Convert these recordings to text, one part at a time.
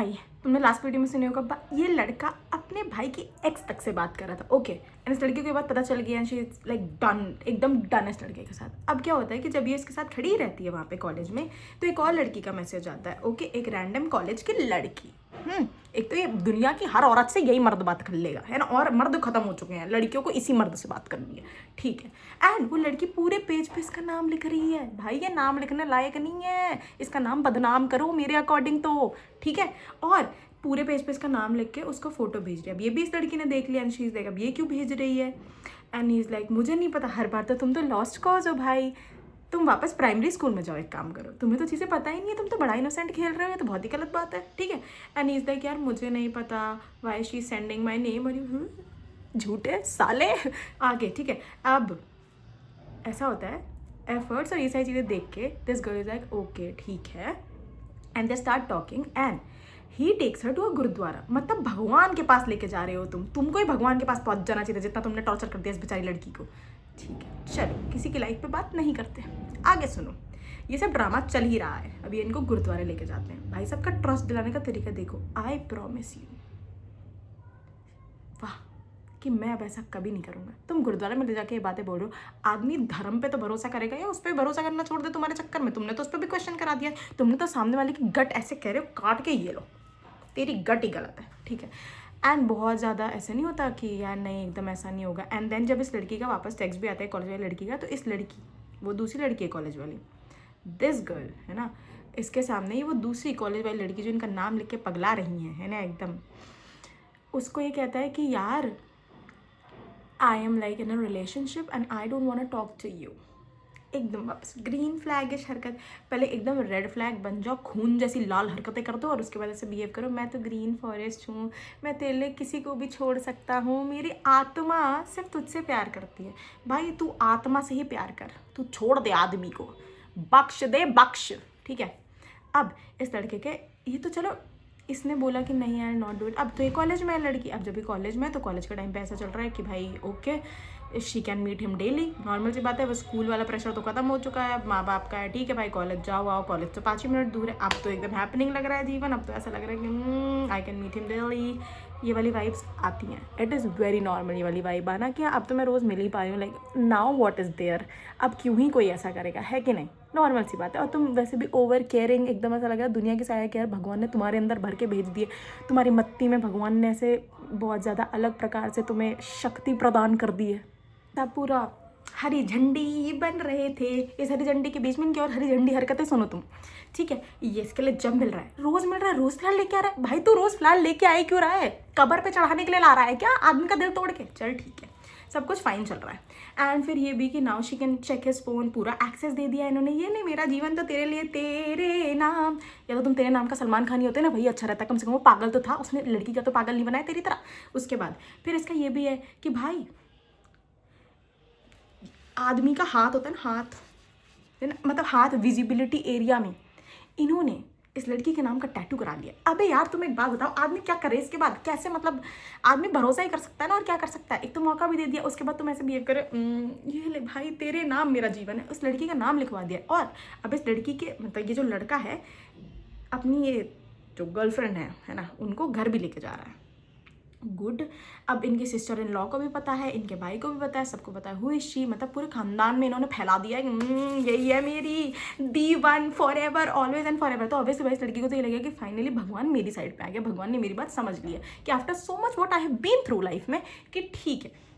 भाई तुमने last video में सुने होगा, ये लड़का अपने भाई की एक्स तक से बात कर रहा था, ओके। एंड इस लड़के के बाद पता चल गया and she is like done, एकदम डन इस लड़के के साथ। अब क्या होता है कि जब ये इसके साथ खड़ी रहती है वहाँ पे कॉलेज में, तो एक और लड़की का मैसेज आता है, ओके, एक रैंडम कॉलेज की लड़की। एक तो ये दुनिया की हर औरत से यही मर्द बात कर लेगा, है ना, और मर्द खत्म हो चुके हैं, लड़कियों को इसी मर्द से बात करनी है, ठीक है। एंड वो लड़की पूरे पेज पे इसका नाम लिख रही है। भाई ये नाम लिखने लायक नहीं है, इसका नाम बदनाम करो मेरे अकॉर्डिंग तो, ठीक है। और पूरे पेज पे इसका नाम लिख के उसको फोटो भेज रही है। अब ये भी इस लड़की ने देख लिया एंड शी इज लाइक, अब ये क्यों भेज रही है? एंड ही इज लाइक, मुझे नहीं पता, हर बार तो तुम तो लॉस्ट कॉज हो भाई, तुम वापस प्राइमरी स्कूल में जाओ, एक काम करो, तुम्हें तो चीज़ें पता ही नहीं है, तुम तो बड़ा इनोसेंट खेल रहे हो, तो बहुत ही गलत बात है, ठीक है। एंड इज लाइक, यार मुझे नहीं पता why she sending my name, और झूठे साले आगे, ठीक है। अब ऐसा होता है, एफर्ट्स और ये सारी चीज़ें देख के this girl is like, okay ठीक है। And they start talking and he takes her to a gurdwara. मतलब भगवान के पास लेके जा रहे हो तुमको ही भगवान के पास पहुंच जाना चाहिए जितना तुमने टॉर्चर कर दिया इस बेचारी लड़की को, ठीक है। चलो किसी की लाइफ पे बात नहीं करते, आगे सुनो। ये सब ड्रामा चल ही रहा है, अभी इनको गुरुद्वारे लेके जाते हैं। भाई साहब का ट्रस्ट दिलाने का तरीका देखो, आई प्रॉमिस यू, वाह, कि मैं अब ऐसा कभी नहीं करूँगा। तुम गुरुद्वारे में ले जाके ये बातें बोल रहे हो, आदमी धर्म पे तो भरोसा करेगा या उस पर भरोसा करना छोड़ दे तुम्हारे चक्कर में? तुमने तो उस पर भी क्वेश्चन करा दिया, तुमने तो सामने वाले की गट ऐसे कह रहे हो काट के ये लो, तेरी गट ही गलत है, ठीक है। एंड बहुत ज़्यादा ऐसे नहीं होता कि यार नहीं एकदम ऐसा नहीं होगा। एंड देन जब इस लड़की का वापस टेक्स्ट भी आता है कॉलेज वाली लड़की का, तो इस लड़की, वो दूसरी लड़की है कॉलेज वाली, दिस गर्ल, है ना, इसके सामने ही वो दूसरी कॉलेज वाली लड़की जो इनका नाम लिख के पगला रही है ना एकदम, उसको ये कहता है कि यार I am like in a relationship and I don't want to talk to you. एकदम वापस ग्रीन फ्लैगिश हरकत, पहले एकदम रेड फ्लैग बन जाओ, खून जैसी लाल हरकतें कर दो और उसके बाद ऐसे बिहेव करो, मैं तो ग्रीन फॉरेस्ट हूँ, मैं तेरे लिए किसी को भी छोड़ सकता हूँ, मेरी आत्मा सिर्फ तुझसे प्यार करती है। भाई तू आत्मा से ही प्यार कर, तू छोड़ दे आदमी को, बख्श दे बख्श, ठीक है। अब इस लड़के के, ये तो चलो इसने बोला कि नहीं आई नॉट डू इट, अब तो ये कॉलेज में है लड़की, अब जब भी कॉलेज में है तो कॉलेज का टाइम पे ऐसा चल रहा है कि भाई okay she can meet him daily, normal सी बात है, वो स्कूल वाला प्रेशर तो खत्म हो चुका है, अब माँ बाप का है, ठीक है भाई कॉलेज जाओ आओ, कॉलेज तो 5 ही मिनट दूर है। अब तो एकदम हैपनिंग लग रहा है जीवन, अब तो ऐसा लग रहा है कि I can meet him daily, ये वाली वाइब्स आती हैं। इट इज़ वेरी नॉर्मल ये वाली वाइब आना कि अब तो मैं रोज़ मिल ही पा रही हूँ, like now what is there, अब क्यों ही कोई ऐसा करेगा, है कि नहीं, नॉर्मल सी बात है। और तुम वैसे भी ओवर केयरिंग, एकदम ऐसा लग रहा है दुनिया की साया केयर भगवान ने तुम्हारे अंदर भर के भेज दिए, तुम्हारी मत्ती में भगवान ने ऐसे बहुत ज़्यादा अलग प्रकार से तुम्हें शक्ति प्रदान कर दी है। तब पूरा हरी झंडी बन रहे थे, इस हरी झंडी के बीच में इनकी और हरी झंडी हरकतें सुनो तुम, ठीक है। ये इसके लिए जब मिल रहा है, रोज़ मिल रहा है, रोज़ फिलहाल लेके आ रहा है, भाई तू रोज़ फिलहाल लेके आए क्यों रहा है? कबर पे चढ़ाने के लिए ला रहा है क्या आदमी का दिल तोड़ के? चल ठीक है, सब कुछ फाइन चल रहा है। एंड फिर ये भी कि now she can check his phone, पूरा एक्सेस दे दिया इन्होंने, ये नहीं मेरा जीवन तो तेरे लिए, तेरे नाम, या तो तुम तेरे नाम का सलमान खान ही होते ना, वही अच्छा रहता, कम से कम वो पागल तो था, उसने लड़की का तो पागल नहीं बनाया तेरी तरह। उसके बाद फिर इसका ये भी है कि भाई आदमी का हाथ होता है ना, हाथ, मतलब हाथ विजिबिलिटी एरिया में इन्होंने इस लड़की के नाम का टैटू करा लिया। अबे यार तुम एक बात बताओ, आदमी क्या करे इसके बाद? कैसे, मतलब आदमी भरोसा ही कर सकता है ना, और क्या कर सकता है? एक तो मौका भी दे दिया, उसके बाद तुम ऐसे बिहेव करे, ये ले भाई तेरे नाम मेरा जीवन है, उस लड़की का नाम लिखवा दिया। और अब इस लड़की के, मतलब ये जो लड़का है अपनी ये जो गर्लफ्रेंड है ना, उनको घर भी लेके जा रहा है, गुड। अब इनके सिस्टर इन लॉ को भी पता है, इनके भाई को भी पता है, सबको पता है हु इज शी, मतलब पूरे खानदान में इन्होंने फैला दिया है कि यही है मेरी the one forever, always and forever. तो ऑब्वियसली भाई इस लड़की को तो ये लगेगा कि फाइनली भगवान मेरी साइड पे आ गया, भगवान ने मेरी बात समझ ली है कि after so much what I have been through life में, कि ठीक है।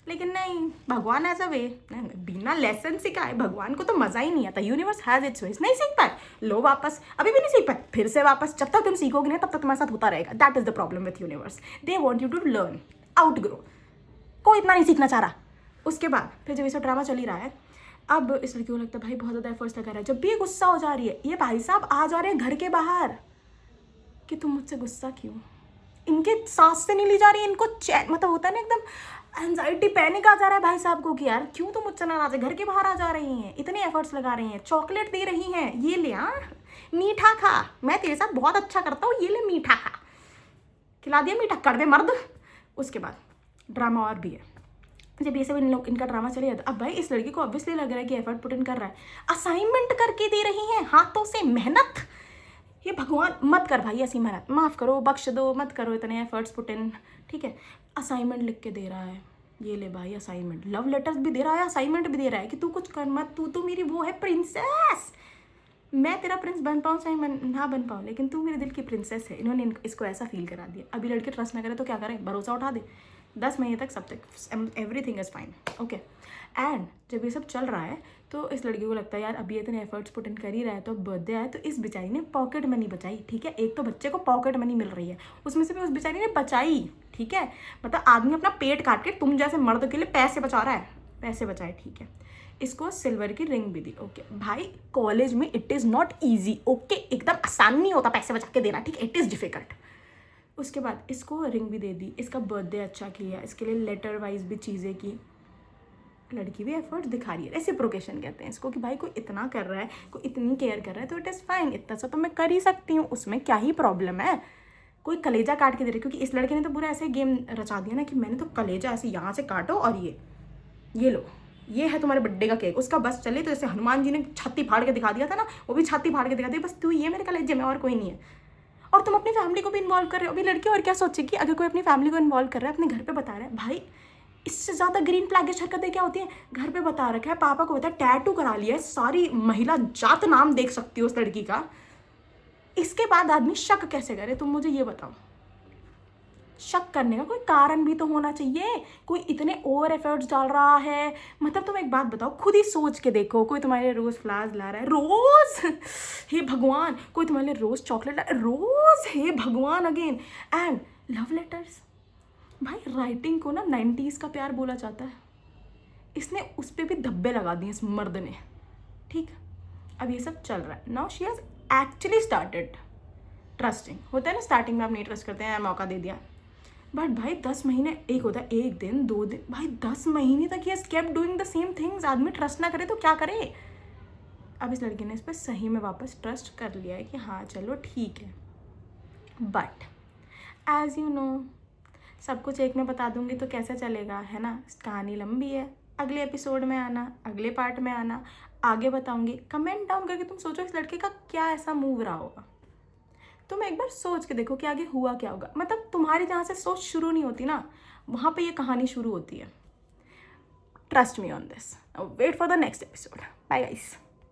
लेकिन नहीं, भगवान एज अ वे, बिना लेसन सिखाए भगवान को तो मज़ा ही नहीं आता। यूनिवर्स हैज इट्स वेज, नहीं सीख पाए, लो वापस, अभी भी नहीं सीख पाए, फिर से वापस, जब तक तुम सीखोगे नहीं तब तक तुम्हारे साथ होता रहेगा। That is the problem with universe, they want you to learn, outgrow, कोई इतना नहीं सीखना चाह रहा। उसके बाद फिर जब ये सब ड्रामा चल ही रहा है, अब इस लड़की को लगता है भाई बहुत ज़्यादा एफर्ट्स लगा रहा है, जब भी ये गुस्सा हो जा रही है, ये भाई साहब आ जा रहे हैं घर के बाहर कि तुम मुझसे गुस्सा क्यों, इनके सांस से नहीं ली जा रही, इनको चैन, मतलब होता है ना एकदम एंजाइटी, पैनिक आ जा रहा है भाई साहब को कि यार क्यों तुम मुझसे नाराज है, घर के बाहर आ जा रही हैं, इतने एफर्ट्स लगा रही हैं, चॉकलेट दे रही हैं, ये ले मीठा खा, मैं तेरे साथ बहुत अच्छा करता हूँ, ये ले मीठा खा, खिला दिया मीठा, कड़वे मर्द। उसके बाद ड्रामा और भी है, जब ये सब इन लोग इनका ड्रामा चले जाता, अब भाई इस लड़की को ऑब्वियसली लग रहा है कि एफर्ट पुट इन कर रहा है, असाइनमेंट करके दे रही हैं हाथों से, मेहनत, ये भगवान मत कर भाई ऐसी मेहनत, माफ़ करो, बख्श दो, मत करो इतने एफर्ट्स पुट इन, ठीक है। असाइनमेंट लिख के दे रहा है, ये ले भाई असाइनमेंट, लव लेटर्स भी दे रहा है, असाइनमेंट भी दे रहा है कि तू कुछ कर मत, तू तो मेरी वो है प्रिंसेस, मैं तेरा प्रिंस बन पाऊँ चाहे मैं ना बन पाऊँ, लेकिन तू मेरे दिल की प्रिंसेस है। इन्होंने इसको ऐसा फील करा दिया। अभी लड़के ट्रस्ट ना करे तो क्या करें, भरोसा उठा दे, 10 महीने तक सब तक everything is fine, okay. And जब ये सब चल रहा है तो इस लड़की को लगता है यार अभी इतने एफर्ट्स पुट इन कर ही रहा है, तो अब बर्थडे आया तो इस बेचारी ने पॉकेट मनी बचाई, ठीक है। एक तो बच्चे को पॉकेट मनी मिल रही है, उसमें से भी उस बेचारी ने बचाई, ठीक है। मतलब आदमी अपना पेट काट के तुम जैसे मर्द के लिए पैसे बचा रहा है, पैसे बचाए, ठीक है। इसको सिल्वर की रिंग भी दी, ओके। भाई कॉलेज में it is not easy, okay, एकदम आसान नहीं होता पैसे बचा के देना, ठीक है, इट इज़ डिफिकल्ट। उसके बाद इसको रिंग भी दे दी, इसका बर्थडे अच्छा किया, इसके लिए लेटर वाइज भी चीज़ें की, लड़की भी एफर्ट्स दिखा रही है। रेसिप्रोकेशन कहते हैं इसको, कि भाई कोई इतना कर रहा है, कोई इतनी केयर कर रहा है तो इट इज़ फाइन, इतना सा तो मैं कर ही सकती हूँ, उसमें क्या ही प्रॉब्लम है। कोई कलेजा काट के दे रही, क्योंकि इस लड़के ने तो पूरा ऐसे गेम रचा दिया ना कि मैंने तो कलेजा ऐसे यहाँ से काटो और ये लो, ये है तुम्हारे बर्थडे का केक। उसका बस चले तो जैसे हनुमान जी ने छाती फाड़ के दिखा दिया था ना, वो भी छाती फाड़ के दिखा दिया, बस तू ये मेरे कलेजे में और कोई नहीं है। और तुम अपनी फैमिली को भी इन्वॉल्व कर रहे हो। अभी लड़की और क्या सोचेगी, अगर कोई अपनी फैमिली को इन्वॉल्व कर रहा है, अपने घर पे बता रहा है, भाई इससे ज़्यादा ग्रीन फ्लैगिश हरकतें क्या होती हैं। घर पे बता रखा है, पापा को बता, टैटू करा लिया है, सारी महिला जात नाम देख सकती हो उस लड़की का, इसके बाद आदमी शक कैसे करे, तुम मुझे ये बताओ। शक करने का कोई कारण भी तो होना चाहिए। कोई इतने ओवर एफर्ट्स डाल रहा है, मतलब तुम एक बात बताओ, खुद ही सोच के देखो, कोई तुम्हारे लिए रोज़ फ्लावर्स ला रहा है, रोज़, हे भगवान, कोई तुम्हारे लिए रोज़ चॉकलेट ला रहा है, रोज़, हे भगवान अगेन। एंड लव लेटर्स, भाई राइटिंग को ना 90s का प्यार बोला जाता है, इसने उस पर भी धब्बे लगा दिए इस मर्द ने, ठीक। अब ये सब चल रहा है, now she has actually started trusting. होता है ना स्टार्टिंग में आप नहीं ट्रस्ट करते हैं, मौका दे दिया, बट भाई 10 महीने, एक होता है 1 दिन 2 दिन, भाई 10 महीने तक ये kept doing the same things. आदमी ट्रस्ट ना करे तो क्या करे। अब इस लड़की ने इस पर सही में वापस ट्रस्ट कर लिया है कि हाँ चलो ठीक है, बट एज यू नो सब कुछ एक में बता दूंगी तो कैसे चलेगा, है ना। कहानी लंबी है, अगले एपिसोड में आना, अगले पार्ट में आना, आगे बताऊंगी। कमेंट डाउन करके तुम सोचो इस लड़के का क्या ऐसा मूव रहा होगा। तुम एक बार सोच के देखो कि आगे हुआ क्या होगा। मतलब तुम्हारी जहाँ से सोच शुरू नहीं होती ना, वहाँ पे ये कहानी शुरू होती है। Trust me on this. Wait for the next episode. Bye guys.